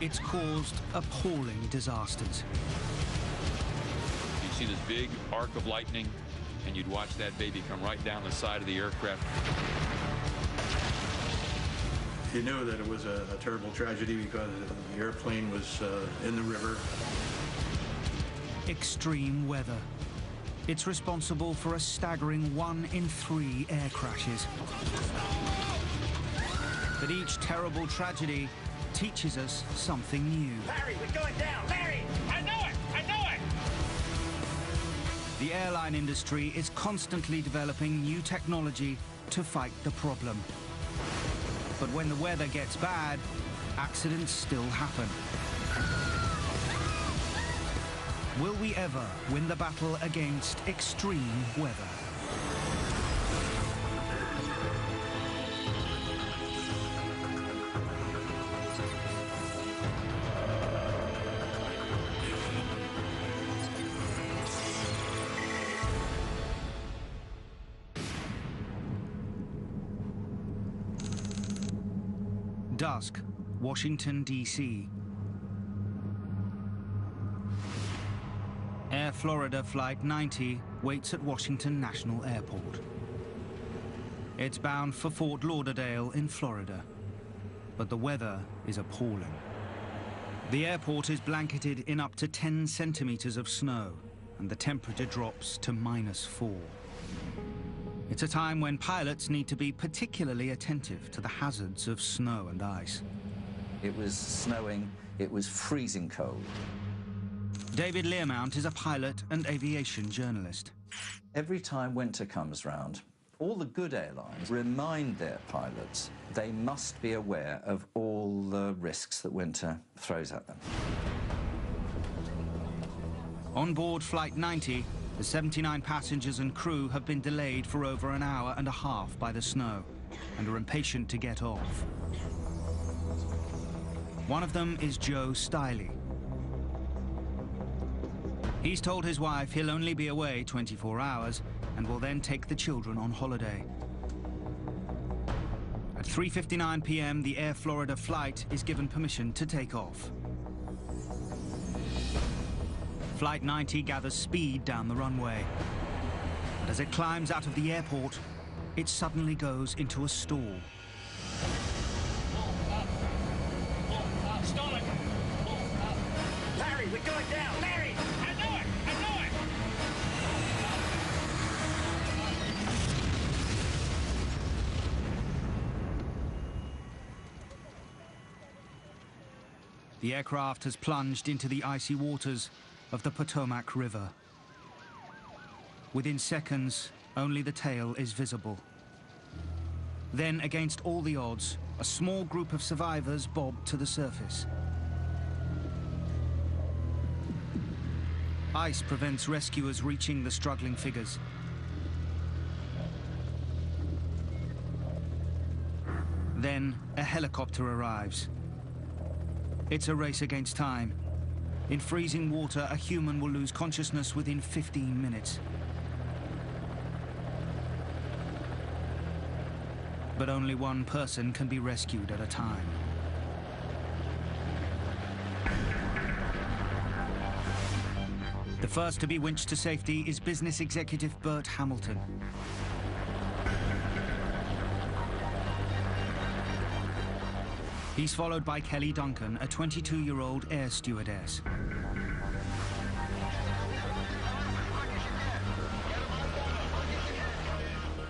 it's caused appalling disasters. You'd see this big arc of lightning, and you'd watch that baby come right down the side of the aircraft. You knew that it was a terrible tragedy because the airplane was in the river. Extreme weather. It's responsible for a staggering 1 in 3 air crashes. But each terrible tragedy teaches us something new. Larry, we're going down! Larry! I know it! I know it! The airline industry is constantly developing new technology to fight the problem. But when the weather gets bad, accidents still happen. Will we ever win the battle against extreme weather? Dusk, Washington, D.C. Air Florida Flight 90 waits at Washington National Airport. It's bound for Fort Lauderdale in Florida, but the weather is appalling. The airport is blanketed in up to 10 centimeters of snow, and the temperature drops to -4. It's a time when pilots need to be particularly attentive to the hazards of snow and ice. It was snowing, it was freezing cold. David Learmount is a pilot and aviation journalist. Every time winter comes round, all the good airlines remind their pilots they must be aware of all the risks that winter throws at them. On board Flight 90, the 79 passengers and crew have been delayed for over an hour and a half by the snow and are impatient to get off. One of them is Joe Stiley. He's told his wife he'll only be away 24 hours and will then take the children on holiday. At 3:59 p.m., the Air Florida flight is given permission to take off. Flight 90 gathers speed down the runway. But as it climbs out of the airport, it suddenly goes into a stall. Stalling! Larry, we're going down! Larry! I know it! I know it! The aircraft has plunged into the icy waters of the Potomac River. Within seconds, only the tail is visible. Then, against all the odds, a small group of survivors bob to the surface. Ice prevents rescuers reaching the struggling figures. Then, a helicopter arrives. It's a race against time. In freezing water, a human will lose consciousness within 15 minutes. But only one person can be rescued at a time. The first to be winched to safety is business executive Bert Hamilton. He's followed by Kelly Duncan, a 22-year-old air stewardess.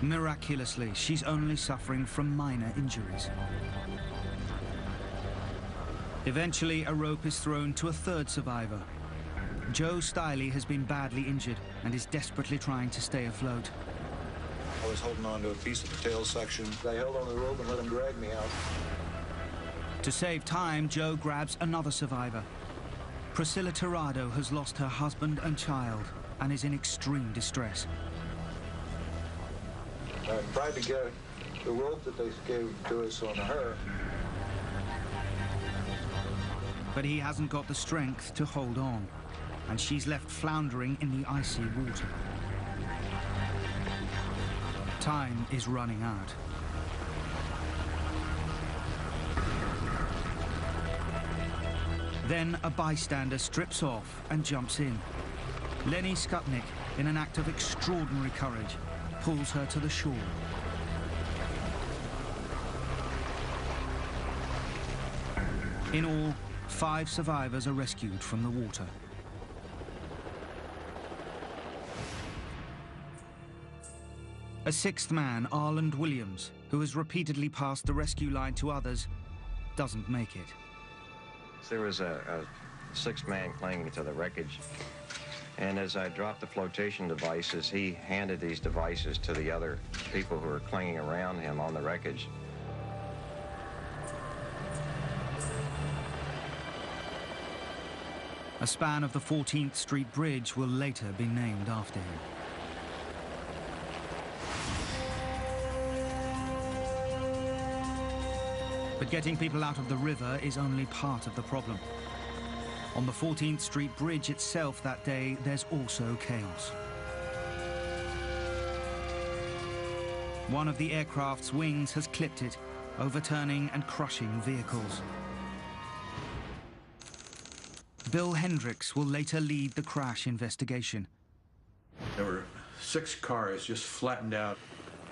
Miraculously, she's only suffering from minor injuries. Eventually, a rope is thrown to a third survivor. Joe Stiley has been badly injured and is desperately trying to stay afloat. I was holding on to a piece of the tail section. I held on the rope and let him drag me out. To save time, Joe grabs another survivor. Priscilla Tirado has lost her husband and child and is in extreme distress. I tried to get the rope that they gave to us on her. But he hasn't got the strength to hold on, and she's left floundering in the icy water. Time is running out. Then a bystander strips off and jumps in. Lenny Skutnik, in an act of extraordinary courage, pulls her to the shore. In all, 5 survivors are rescued from the water. A 6th man, Arland Williams, who has repeatedly passed the rescue line to others, doesn't make it. There was a 6th man clinging to the wreckage, and as I dropped the flotation devices, he handed these devices to the other people who were clinging around him on the wreckage. A span of the 14th Street Bridge will later be named after him. But getting people out of the river is only part of the problem. On the 14th Street Bridge itself that day, there's also chaos. One of the aircraft's wings has clipped it, overturning and crushing vehicles. Bill Hendricks will later lead the crash investigation. There were 6 cars just flattened out.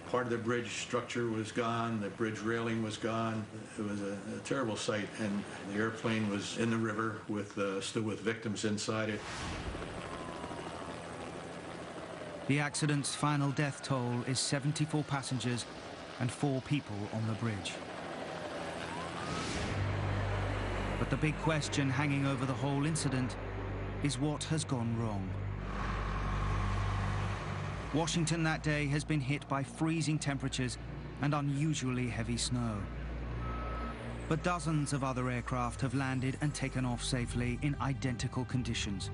Part of the bridge structure was gone, the bridge railing was gone. It was a terrible sight, and the airplane was in the river with still with victims inside it. The accident's final death toll is 74 passengers and 4 people on the bridge. But the big question hanging over the whole incident is what has gone wrong. Washington that day has been hit by freezing temperatures and unusually heavy snow. But dozens of other aircraft have landed and taken off safely in identical conditions.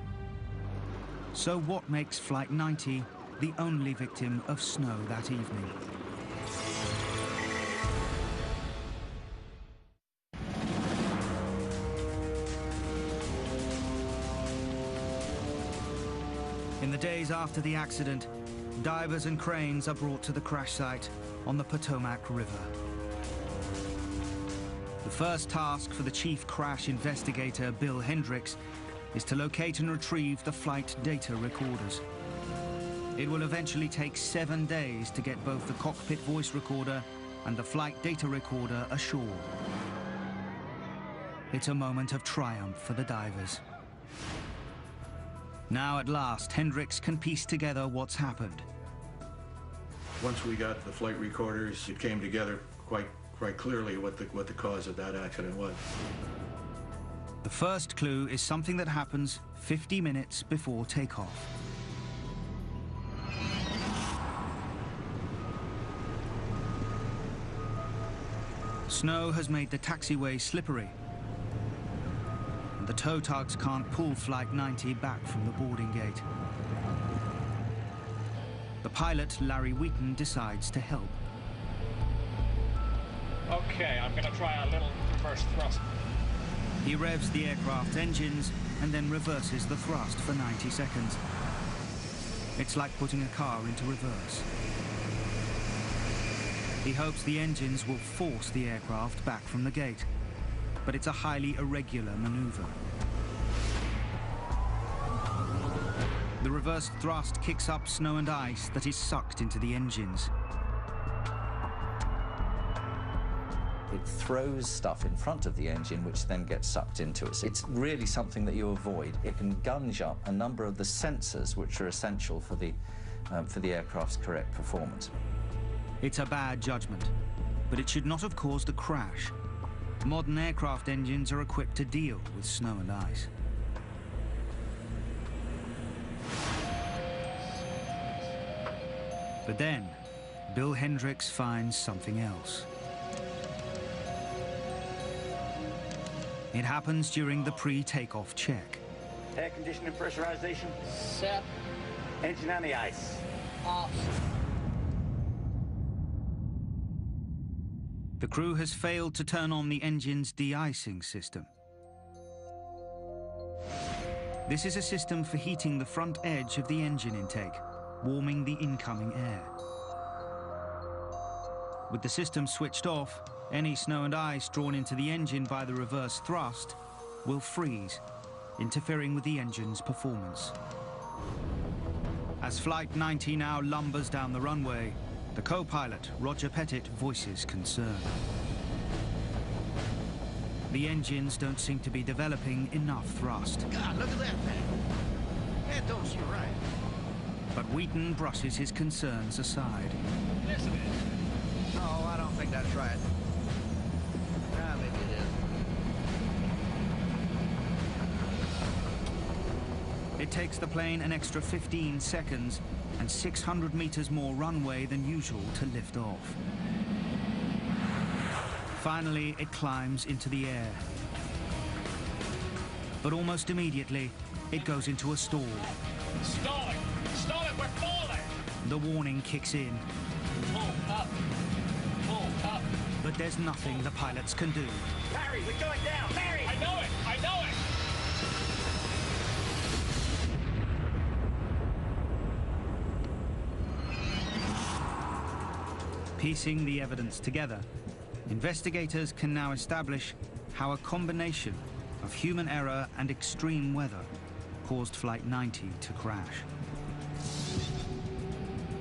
So what makes Flight 90 the only victim of snow that evening? In the days after the accident, divers and cranes are brought to the crash site on the Potomac River. The first task for the chief crash investigator, Bill Hendricks, is to locate and retrieve the flight data recorders. It will eventually take 7 days to get both the cockpit voice recorder and the flight data recorder ashore. It's a moment of triumph for the divers. Now at last, Hendricks can piece together what's happened. Once we got the flight recorders, it came together quite clearly what the cause of that accident was. The first clue is something that happens 50 minutes before takeoff. Snow has made the taxiway slippery. The tow tugs can't pull Flight 90 back from the boarding gate. The pilot, Larry Wheaton, decides to help. Okay, I'm gonna try a little reverse thrust. He revs the aircraft's engines and then reverses the thrust for 90 seconds. It's like putting a car into reverse. He hopes the engines will force the aircraft back from the gate, but it's a highly irregular maneuver. The reversed thrust kicks up snow and ice that is sucked into the engines. It throws stuff in front of the engine, which then gets sucked into it. It's really something that you avoid. It can gunge up a number of the sensors which are essential for the aircraft's correct performance. It's a bad judgment, but it should not have caused a crash. Modern aircraft engines are equipped to deal with snow and ice. But then, Bill Hendricks finds something else. It happens during the pre-takeoff check. Air conditioning pressurization. Set. Engine on the ice. Off. The crew has failed to turn on the engine's de-icing system. This is a system for heating the front edge of the engine intake, warming the incoming air. With the system switched off, any snow and ice drawn into the engine by the reverse thrust will freeze, interfering with the engine's performance. As Flight 90 now lumbers down the runway, the co-pilot, Roger Pettit, voices concern. The engines don't seem to be developing enough thrust. God, look at that thing. That don't seem right. But Wheaton brushes his concerns aside. Yes, it is. No, I don't think that's right. Ah, maybe it is. It takes the plane an extra 15 seconds and 600 meters more runway than usual to lift off. Finally, it climbs into the air. But almost immediately, it goes into a stall. Stall it! Stall it! We're falling! The warning kicks in. Pull up! Pull up! But there's nothing the pilots can do. Barry, we're going down! Barry! I know it! I know it! Piecing the evidence together, investigators can now establish how a combination of human error and extreme weather caused Flight 90 to crash.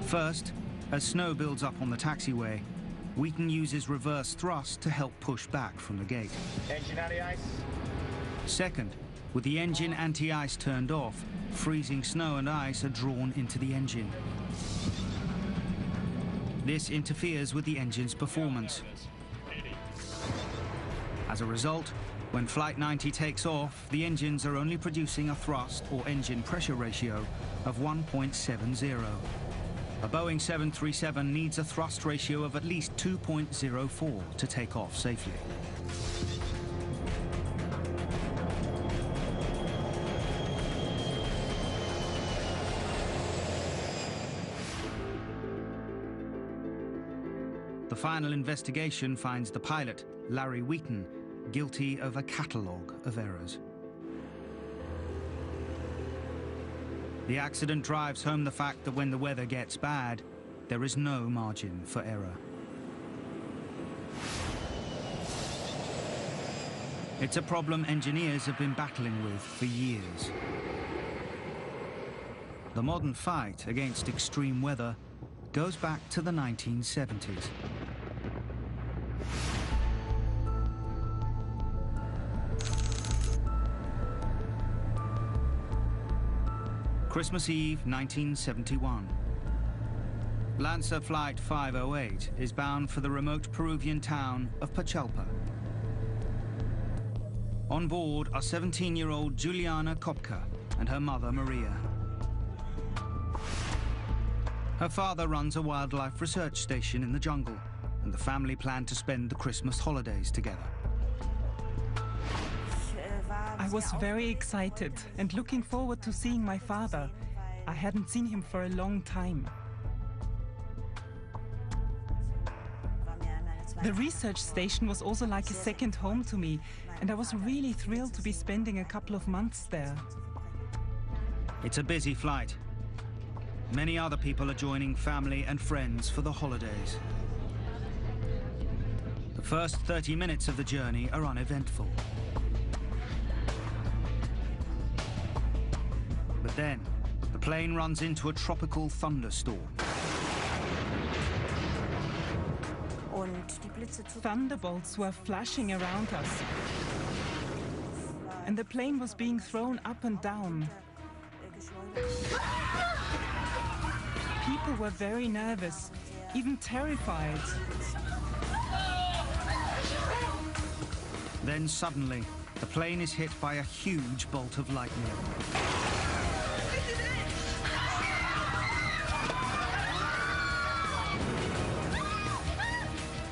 First, as snow builds up on the taxiway, Wheaton uses reverse thrust to help push back from the gate. Engine on the ice. Second, with the engine anti-ice turned off, freezing snow and ice are drawn into the engine. This interferes with the engine's performance. As a result, when Flight 90 takes off, the engines are only producing a thrust or engine pressure ratio of 1.70. A Boeing 737 needs a thrust ratio of at least 2.04 to take off safely. The final investigation finds the pilot, Larry Wheaton, guilty of a catalogue of errors. The accident drives home the fact that when the weather gets bad, there is no margin for error. It's a problem engineers have been battling with for years. The modern fight against extreme weather goes back to the 1970s. Christmas Eve, 1971. Lancer Flight 508 is bound for the remote Peruvian town of Pachalpa. On board are 17-year-old Juliana Kopka and her mother, Maria. Her father runs a wildlife research station in the jungle, and the family plan to spend the Christmas holidays together. I was very excited and looking forward to seeing my father. I hadn't seen him for a long time. The research station was also like a second home to me, and I was really thrilled to be spending a couple of months there. It's a busy flight. Many other people are joining family and friends for the holidays. The first 30 minutes of the journey are uneventful. But then, the plane runs into a tropical thunderstorm. Thunderbolts were flashing around us, and the plane was being thrown up and down. People were very nervous, even terrified. Then suddenly, the plane is hit by a huge bolt of lightning.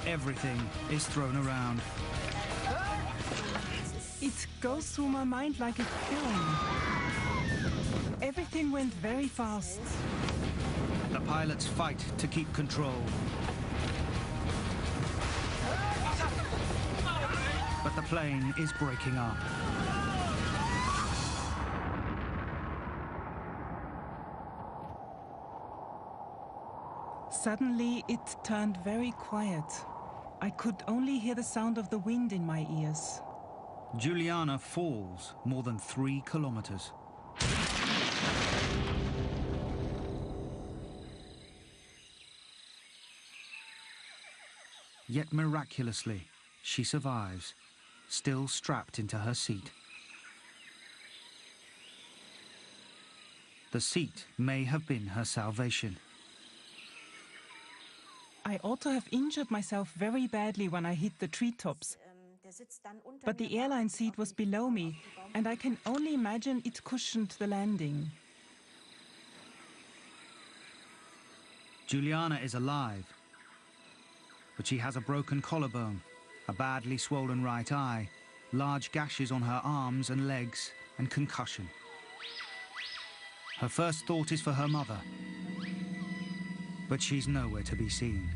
Everything is thrown around. It goes through my mind like a film. Everything went very fast. The pilots fight to keep control. But the plane is breaking up. Suddenly, it turned very quiet. I could only hear the sound of the wind in my ears. Juliana falls more than 3 kilometers. Yet miraculously, she survives, still strapped into her seat. The seat may have been her salvation. I ought to have injured myself very badly when I hit the treetops. But the airline seat was below me, and I can only imagine it cushioned the landing. Juliana is alive, but she has a broken collarbone, a badly swollen right eye, large gashes on her arms and legs, and concussion. Her first thought is for her mother, but she's nowhere to be seen.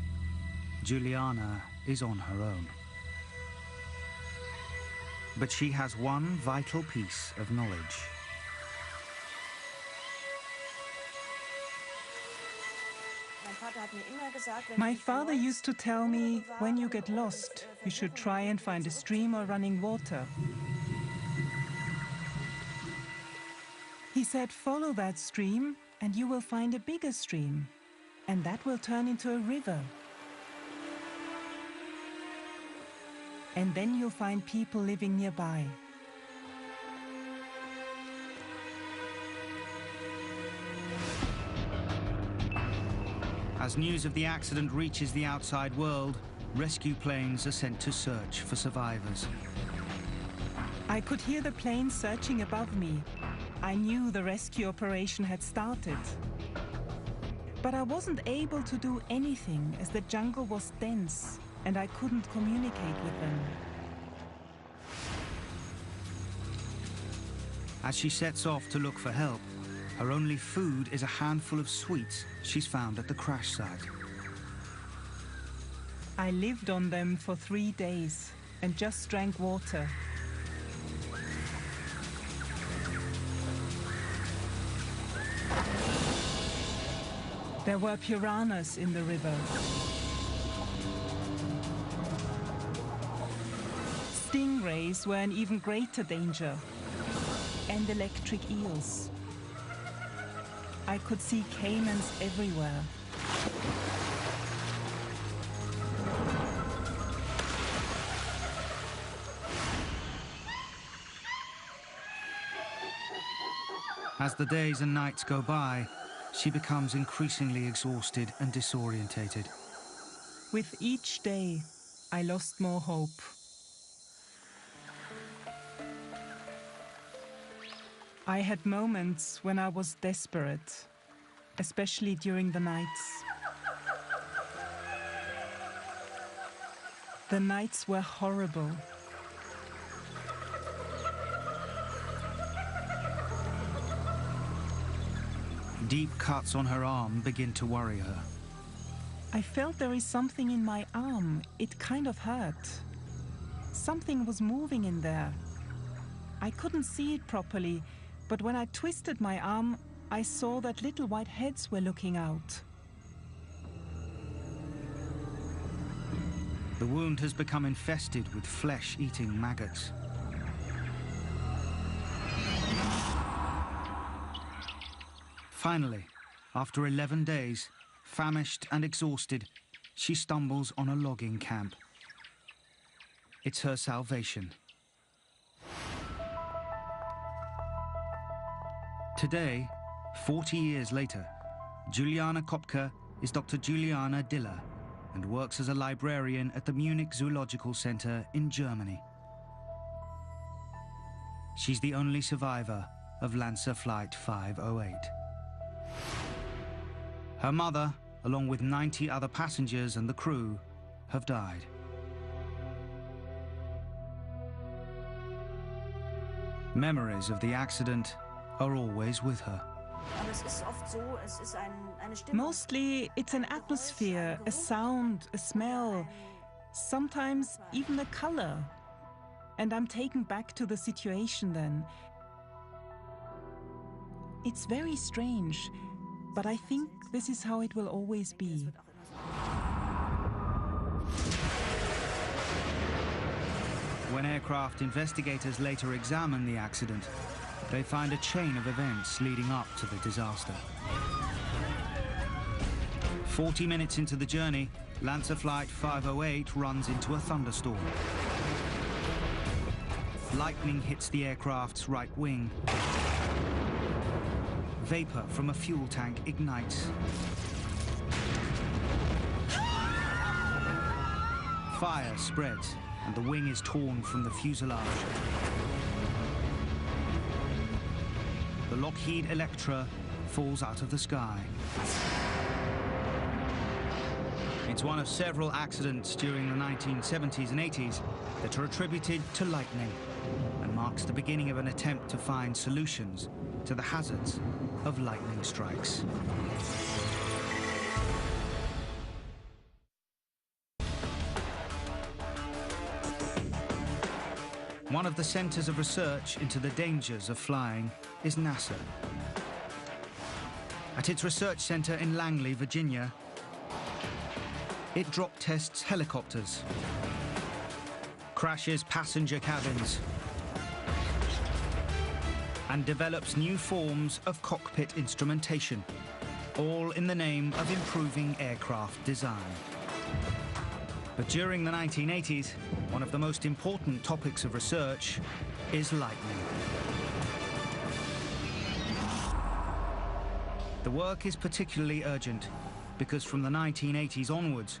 Juliana is on her own. But she has one vital piece of knowledge. My father used to tell me, when you get lost, you should try and find a stream or running water. He said, follow that stream and you will find a bigger stream, and that will turn into a river. And then you'll find people living nearby. As news of the accident reaches the outside world, rescue planes are sent to search for survivors. I could hear the planes searching above me. I knew the rescue operation had started. But I wasn't able to do anything as the jungle was dense and I couldn't communicate with them. As she sets off to look for help, her only food is a handful of sweets she's found at the crash site. I lived on them for 3 days and just drank water. There were piranhas in the river. Stingrays were an even greater danger, and electric eels. I could see caimans everywhere. As the days and nights go by, she becomes increasingly exhausted and disorientated. With each day, I lost more hope. I had moments when I was desperate, especially during the nights. The nights were horrible. Deep cuts on her arm begin to worry her. I felt there is something in my arm. It kind of hurt. Something was moving in there. I couldn't see it properly, but when I twisted my arm, I saw that little white heads were looking out. The wound has become infested with flesh-eating maggots. Finally, after 11 days, famished and exhausted, she stumbles on a logging camp. It's her salvation. Today, 40 years later, Juliana Kopke is Dr. Juliana Diller and works as a librarian at the Munich Zoological Center in Germany. She's the only survivor of Lancer Flight 508. Her mother, along with 90 other passengers and the crew, have died. Memories of the accident are always with her. Mostly, it's an atmosphere, a sound, a smell, sometimes even a color. And I'm taken back to the situation then. It's very strange, but I think this is how it will always be. When aircraft investigators later examine the accident, they find a chain of events leading up to the disaster. 40 minutes into the journey, Lancer Flight 508 runs into a thunderstorm. Lightning hits the aircraft's right wing. Vapor from a fuel tank ignites. Fire spreads, and the wing is torn from the fuselage. The Lockheed Electra falls out of the sky. It's one of several accidents during the 1970s and 80s that are attributed to lightning and marks the beginning of an attempt to find solutions to the hazards of lightning strikes. One of the centers of research into the dangers of flying is NASA. At its research center in Langley, Virginia, it drop tests helicopters, crashes passenger cabins, and develops new forms of cockpit instrumentation, all in the name of improving aircraft design. But during the 1980s, one of the most important topics of research is lightning. The work is particularly urgent because from the 1980s onwards,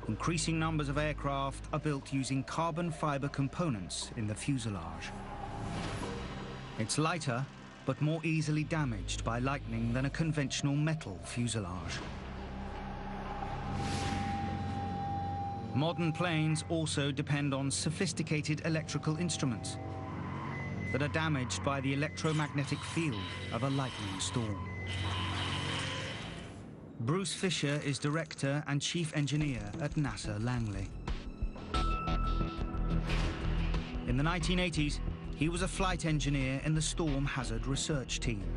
increasing numbers of aircraft are built using carbon fiber components in the fuselage. It's lighter, but more easily damaged by lightning than a conventional metal fuselage. Modern planes also depend on sophisticated electrical instruments that are damaged by the electromagnetic field of a lightning storm. Bruce Fisher is director and chief engineer at NASA Langley. In the 1980s, he was a flight engineer in the Storm Hazard Research Team.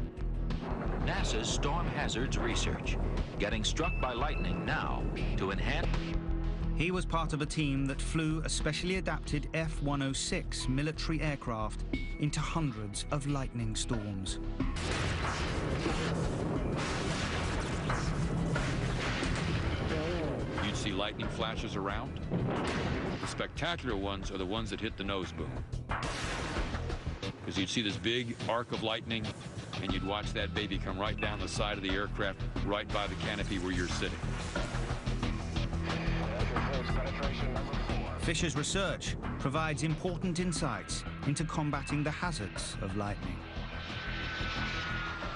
NASA's Storm Hazards Research, getting struck by lightning now to enhance. He was part of a team that flew a specially adapted F-106 military aircraft into hundreds of lightning storms. You'd see lightning flashes around. The spectacular ones are the ones that hit the nose boom. Because you'd see this big arc of lightning, and you'd watch that baby come right down the side of the aircraft, right by the canopy where you're sitting. Fisher's research provides important insights into combating the hazards of lightning.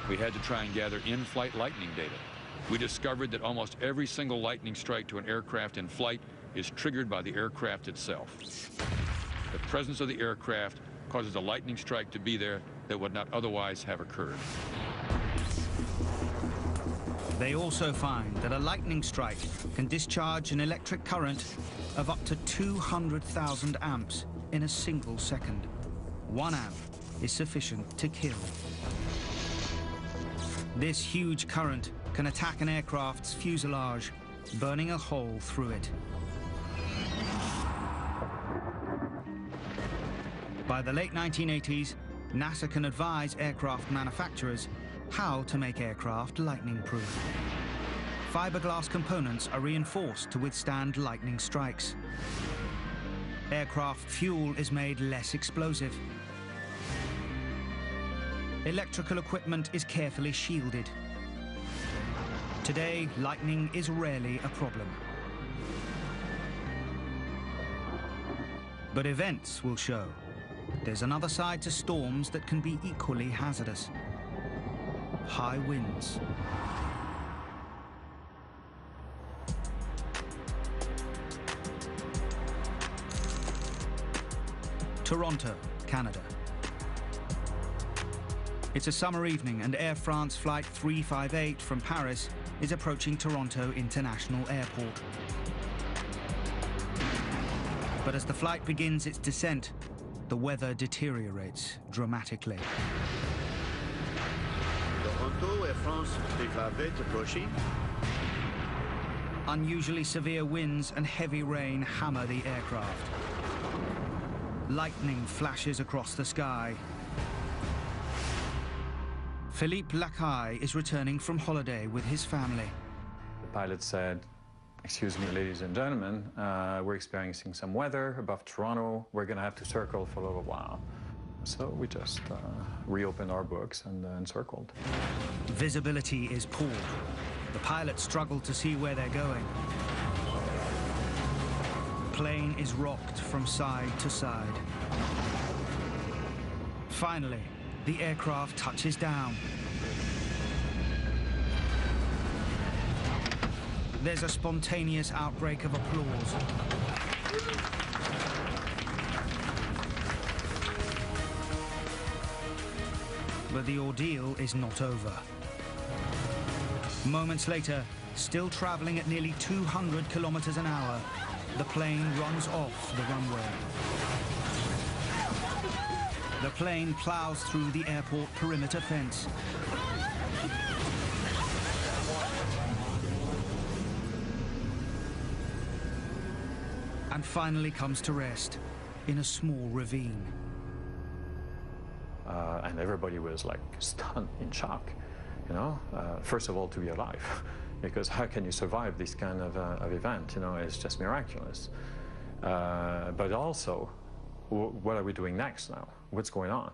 We had to try and gather in-flight lightning data. We discovered that almost every single lightning strike to an aircraft in flight is triggered by the aircraft itself. The presence of the aircraft causes a lightning strike to be there that would not otherwise have occurred. They also find that a lightning strike can discharge an electric current of up to 200,000 amps in a single second. 1 amp is sufficient to kill. This huge current can attack an aircraft's fuselage, burning a hole through it. By the late 1980s, NASA can advise aircraft manufacturers how to make aircraft lightning-proof. Fiberglass components are reinforced to withstand lightning strikes. Aircraft fuel is made less explosive. Electrical equipment is carefully shielded. Today, lightning is rarely a problem. But events will show there's another side to storms that can be equally hazardous. High winds. Toronto, Canada. It's a summer evening and Air France Flight 358 from Paris is approaching Toronto International Airport. But as the flight begins its descent, the weather deteriorates dramatically. Toronto, Air France 358 approaching. Unusually severe winds and heavy rain hammer the aircraft. Lightning flashes across the sky. Philippe Lacaille is returning from holiday with his family. The pilot said, "Excuse me, ladies and gentlemen, we're experiencing some weather above Toronto. We're going to have to circle for a little while." So we just reopened our books and circled. Visibility is poor. The pilots struggle to see where they're going. The plane is rocked from side to side. Finally, the aircraft touches down. There's a spontaneous outbreak of applause. But the ordeal is not over. Moments later, still traveling at nearly 200 kilometers an hour, the plane runs off the runway. The plane plows through the airport perimeter fence. And finally comes to rest in a small ravine. And everybody was like stunned, in shock, you know? First of all, to be alive, because how can you survive this kind of event? You know, it's just miraculous. But also, what are we doing next now? What's going on?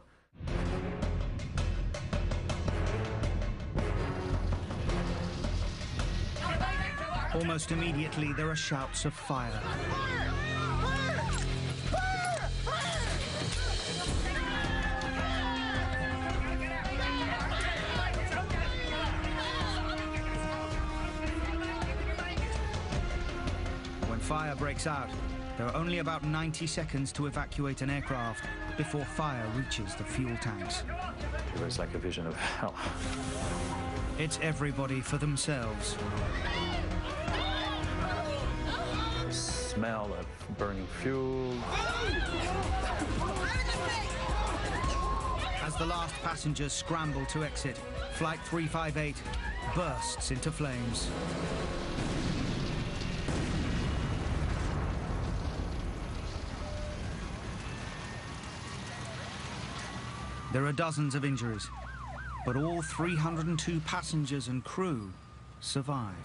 Almost immediately, there are shouts of fire. When fire breaks out, there are only about 90 seconds to evacuate an aircraft before fire reaches the fuel tanks. It was like a vision of hell. It's everybody for themselves. The smell of burning fuel. As the last passengers scramble to exit, Flight 358 bursts into flames. There are dozens of injuries, but all 302 passengers and crew survive.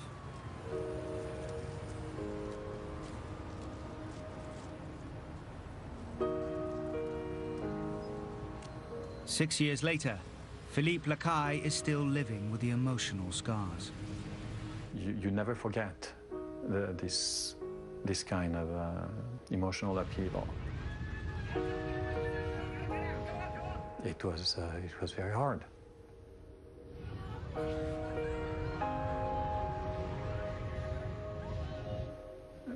Six years later, Philippe Lacaille is still living with the emotional scars. You never forget this kind of emotional upheaval. It was very hard.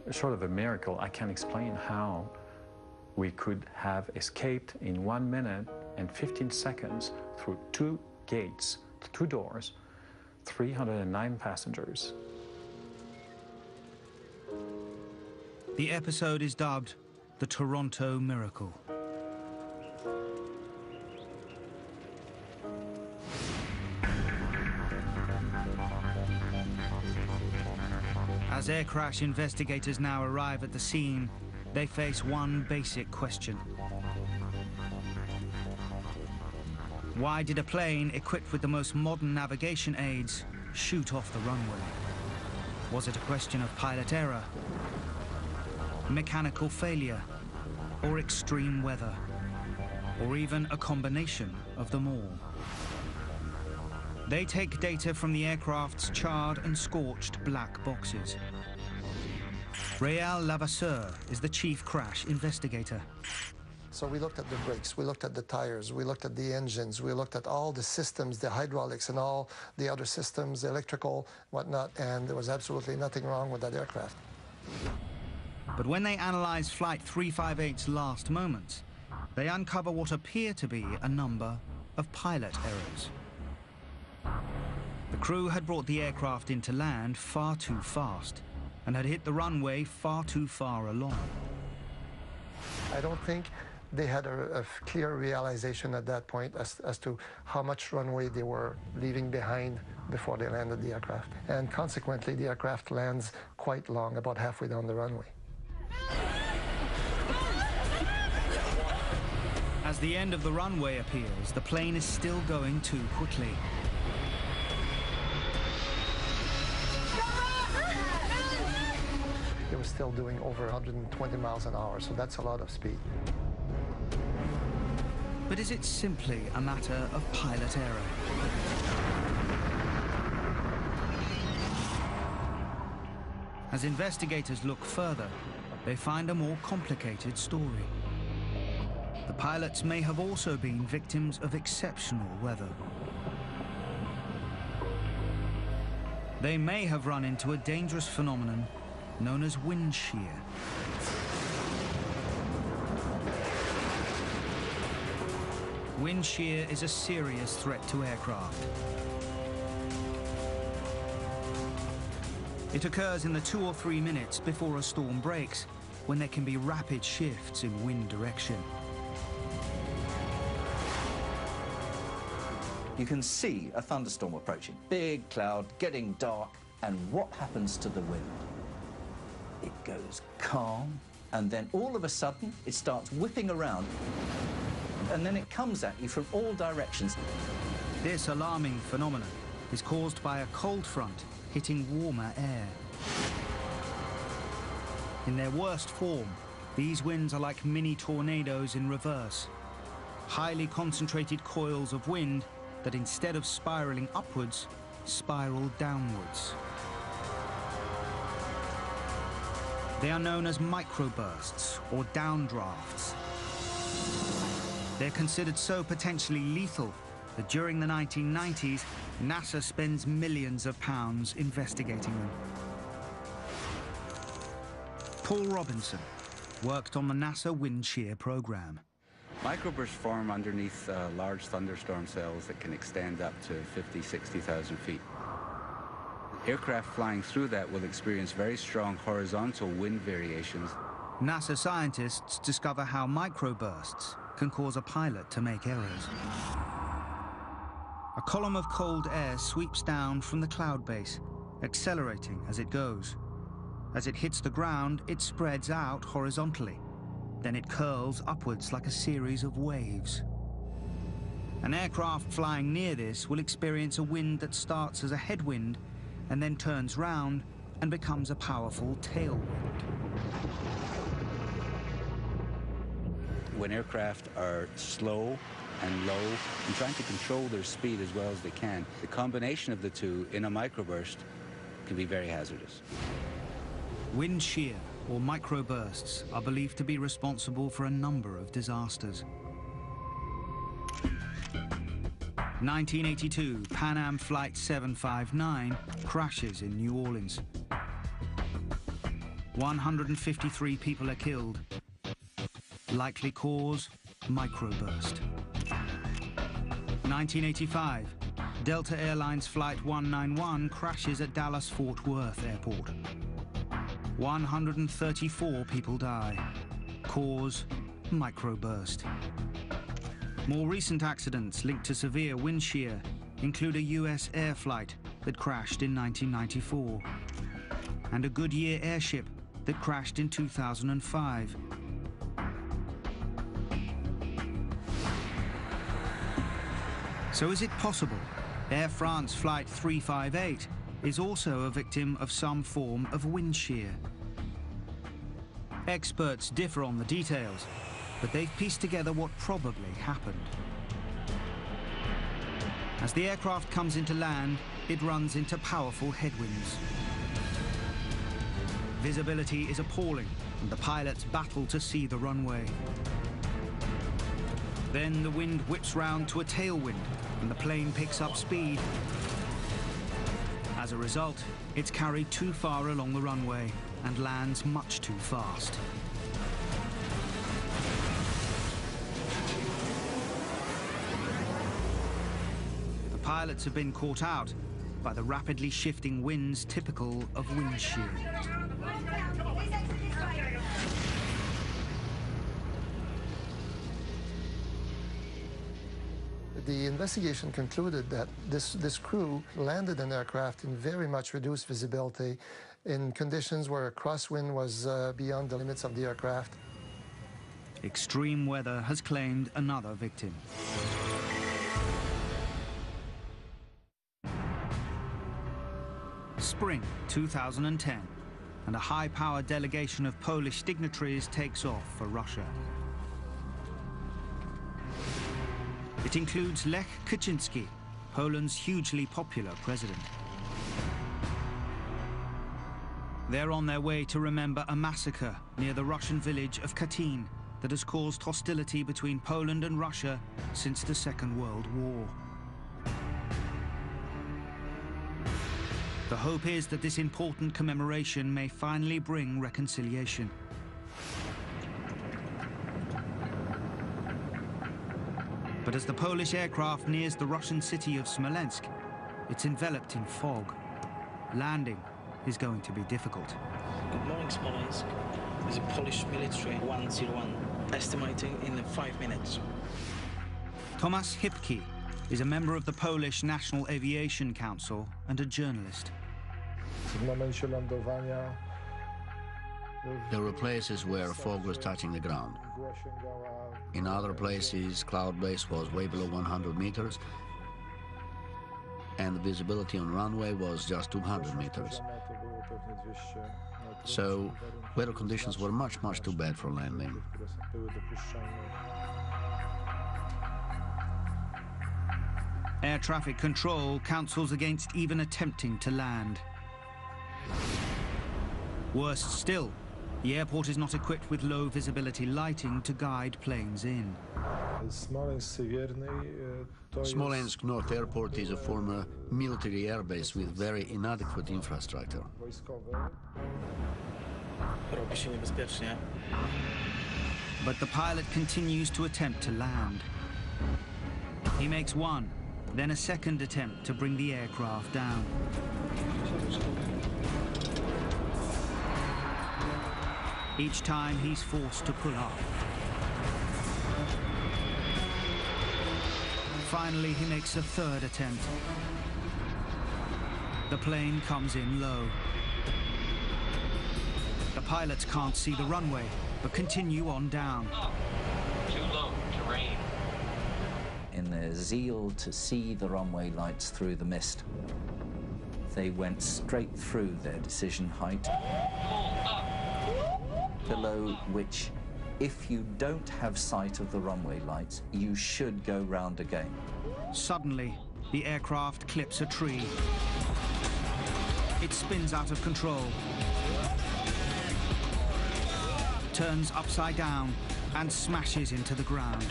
Short of a miracle, I can't explain how we could have escaped in 1 minute and 15 seconds through 2 gates, 2 doors, 309 passengers. The episode is dubbed the Toronto Miracle. As air crash investigators now arrive at the scene, they face one basic question. Why did a plane equipped with the most modern navigation aids shoot off the runway? Was it a question of pilot error, mechanical failure, or extreme weather, or even a combination of them all? They take data from the aircraft's charred and scorched black boxes. Réal Lavasseur is the chief crash investigator. So we looked at the brakes, we looked at the tires, we looked at the engines, we looked at all the systems, the hydraulics and all the other systems, electrical, whatnot, and there was absolutely nothing wrong with that aircraft. But when they analyze Flight 358's last moments, they uncover what appear to be a number of pilot errors. The crew had brought the aircraft into land far too fast and had hit the runway far too far along. I don't think they had a clear realization at that point as to how much runway they were leaving behind before they landed the aircraft. And consequently, the aircraft lands quite long, about halfway down the runway. As the end of the runway appears, the plane is still going too quickly. It was still doing over 120 miles an hour, so that's a lot of speed. But is it simply a matter of pilot error? As investigators look further, they find a more complicated story. The pilots may have also been victims of exceptional weather. They may have run into a dangerous phenomenon known as wind shear. Wind shear is a serious threat to aircraft. It occurs in the 2 or 3 minutes before a storm breaks, when there can be rapid shifts in wind direction. You can see a thunderstorm approaching. Big cloud, getting dark, and what happens to the wind? It goes calm, and then all of a sudden, it starts whipping around, and then it comes at you from all directions. This alarming phenomenon is caused by a cold front hitting warmer air. In their worst form, these winds are like mini tornadoes in reverse. Highly concentrated coils of wind that instead of spiraling upwards, spiral downwards. They are known as microbursts or downdrafts. They're considered so potentially lethal that during the 1990s, NASA spends millions of pounds investigating them. Paul Robinson worked on the NASA wind shear program. Microbursts form underneath large thunderstorm cells that can extend up to 50, 60,000 feet. Aircraft flying through that will experience very strong horizontal wind variations. NASA scientists discover how microbursts can cause a pilot to make errors. A column of cold air sweeps down from the cloud base, accelerating as it goes. As it hits the ground, it spreads out horizontally. Then it curls upwards like a series of waves. An aircraft flying near this will experience a wind that starts as a headwind and then turns round and becomes a powerful tailwind. When aircraft are slow and low and trying to control their speed as well as they can, the combination of the two in a microburst can be very hazardous. Wind shear, or microbursts, are believed to be responsible for a number of disasters. 1982, Pan Am Flight 759 crashes in New Orleans. 153 people are killed. Likely cause, microburst. 1985, Delta Airlines Flight 191 crashes at Dallas Fort Worth Airport. 134 people die. Cause, microburst. More recent accidents linked to severe wind shear include a US air flight that crashed in 1994 and a Goodyear airship that crashed in 2005. So is it possible Air France Flight 358 is also a victim of some form of wind shear? Experts differ on the details, but they've pieced together what probably happened. As the aircraft comes into land, it runs into powerful headwinds. Visibility is appalling, and the pilots battle to see the runway. Then the wind whips round to a tailwind, and the plane picks up speed. As a result, it's carried too far along the runway and lands much too fast. The pilots have been caught out by the rapidly shifting winds typical of wind shear. The investigation concluded that this crew landed an aircraft in very much reduced visibility in conditions where a crosswind was beyond the limits of the aircraft. extreme weather has claimed another victim. Spring 2010, and a high-powered delegation of Polish dignitaries takes off for Russia. It includes Lech Kaczynski, Poland's hugely popular president. They're on their way to remember a massacre near the Russian village of Katyn that has caused hostility between Poland and Russia since the Second World War. The hope is that this important commemoration may finally bring reconciliation. But as the Polish aircraft nears the Russian city of Smolensk, it's enveloped in fog. Landing is going to be difficult. Good morning, Smolensk. There's a Polish military 101, estimating in 5 minutes. Tomasz Hipki is a member of the Polish National Aviation Council and a journalist. There were places where fog was touching the ground. In other places, cloud base was way below 100 meters, and the visibility on runway was just 200 meters. So, weather conditions were much too bad for landing. Air traffic control counsels against even attempting to land. Worse still, the airport is not equipped with low visibility lighting to guide planes in. Smolensk North Airport is a former military airbase with very inadequate infrastructure. But the pilot continues to attempt to land. He makes one, then a second attempt to bring the aircraft down. Each time he's forced to pull up. Finally, he makes a third attempt. The plane comes in low. The pilots can't see the runway, but continue on down. Too low, terrain. In their zeal to see the runway lights through the mist, they went straight through their decision height, below which, if you don't have sight of the runway lights, you should go round again. Suddenly, the aircraft clips a tree. It spins out of control, turns upside down, and smashes into the ground.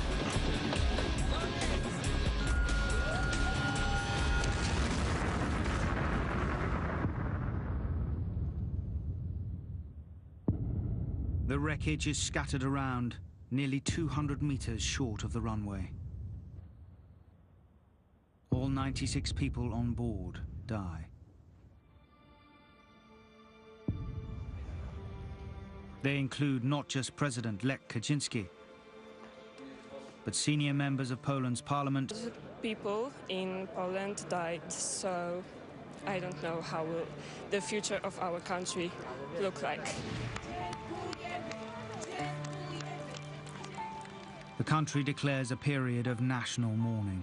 The wreckage is scattered around, nearly 200 meters short of the runway. All 96 people on board die. They include not just President Lech Kaczynski, but senior members of Poland's parliament. People in Poland died, so I don't know how will the future of our country look like. The country declares a period of national mourning.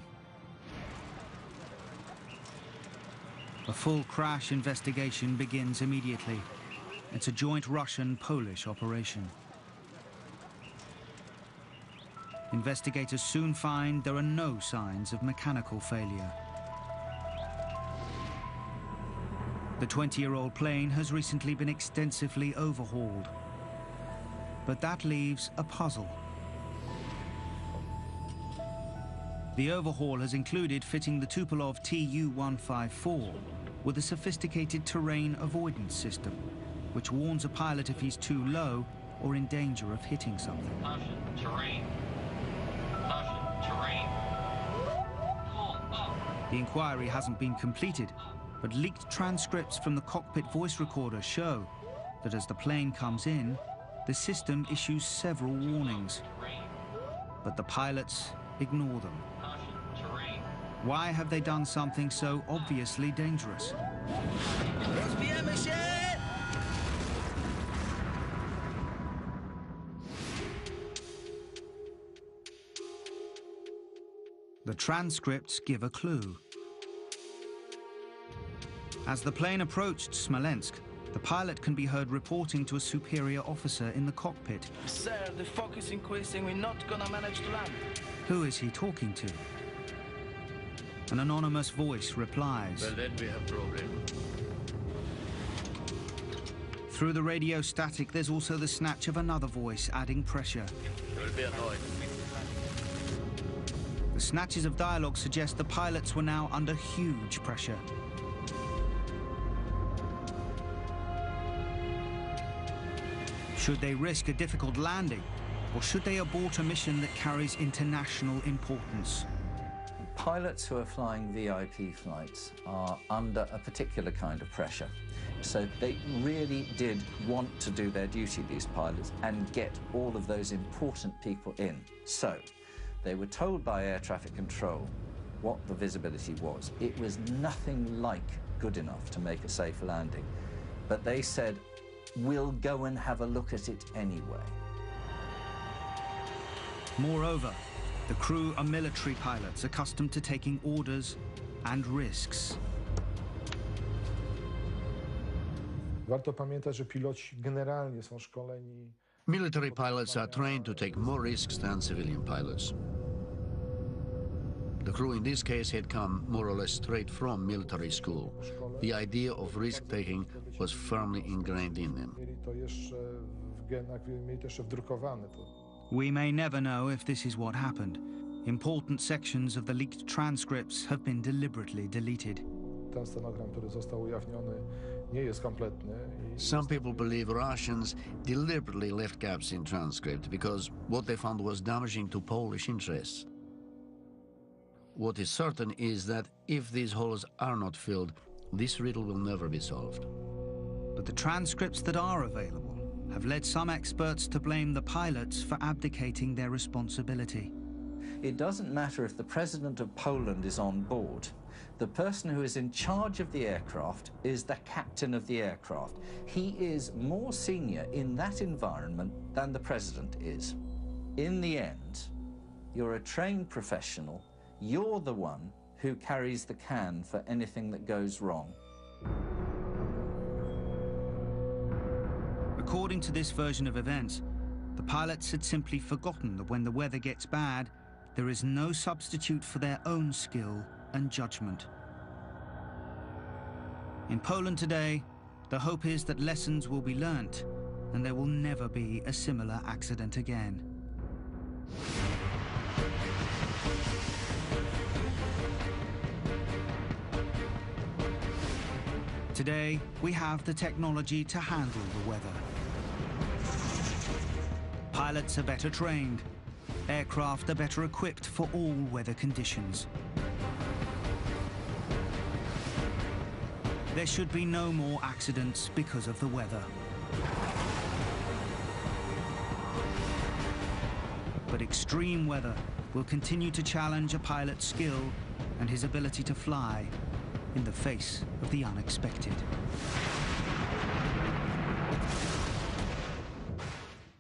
A full crash investigation begins immediately. It's a joint Russian-Polish operation. Investigators soon find there are no signs of mechanical failure. The 20-year-old plane has recently been extensively overhauled. But that leaves a puzzle. The overhaul has included fitting the Tupolev Tu-154 with a sophisticated terrain avoidance system, which warns a pilot if he's too low or in danger of hitting something. Caution, terrain. Caution, terrain. Pull up. The inquiry hasn't been completed, but leaked transcripts from the cockpit voice recorder show that as the plane comes in, the system issues several warnings. But the pilots ignore them. Why have they done something so obviously dangerous? The transcripts give a clue. As the plane approached Smolensk, the pilot can be heard reporting to a superior officer in the cockpit. Sir, the fog is increasing. We're not gonna manage to land. Who is he talking to? An anonymous voice replies. Well, then we have problem. Through the radio static, there's also the snatch of another voice, adding pressure. Will be annoyed. The snatches of dialogue suggest the pilots were now under huge pressure. Should they risk a difficult landing, or should they abort a mission that carries international importance? Pilots who are flying VIP flights are under a particular kind of pressure. So they really did want to do their duty, these pilots, and get all of those important people in. So they were told by air traffic control what the visibility was. It was nothing like good enough to make a safe landing. But they said, we'll go and have a look at it anyway. Moreover, the crew are military pilots accustomed to taking orders and risks. Warto pamiętać, że piloci generalnie są szkoleni. Military pilots are trained to take more risks than civilian pilots. The crew in this case had come more or less straight from military school. The idea of risk-taking was firmly ingrained in them. We may never know if this is what happened. Important sections of the leaked transcripts have been deliberately deleted. Ten stenogram, który został ujawniony, nie jest kompletny. Some people believe Russians deliberately left gaps in transcript because what they found was damaging to Polish interests. What is certain is that if these holes are not filled, this riddle will never be solved. But the transcripts that are available have led some experts to blame the pilots for abdicating their responsibility. It doesn't matter if the president of Poland is on board. The person who is in charge of the aircraft is the captain of the aircraft. He is more senior in that environment than the president is. In the end, you're a trained professional. You're the one who carries the can for anything that goes wrong. According to this version of events, the pilots had simply forgotten that when the weather gets bad, there is no substitute for their own skill and judgment. In Poland today, the hope is that lessons will be learnt and there will never be a similar accident again. Today, we have the technology to handle the weather. Pilots are better trained. Aircraft are better equipped for all weather conditions. There should be no more accidents because of the weather. But extreme weather will continue to challenge a pilot's skill and his ability to fly in the face of the unexpected.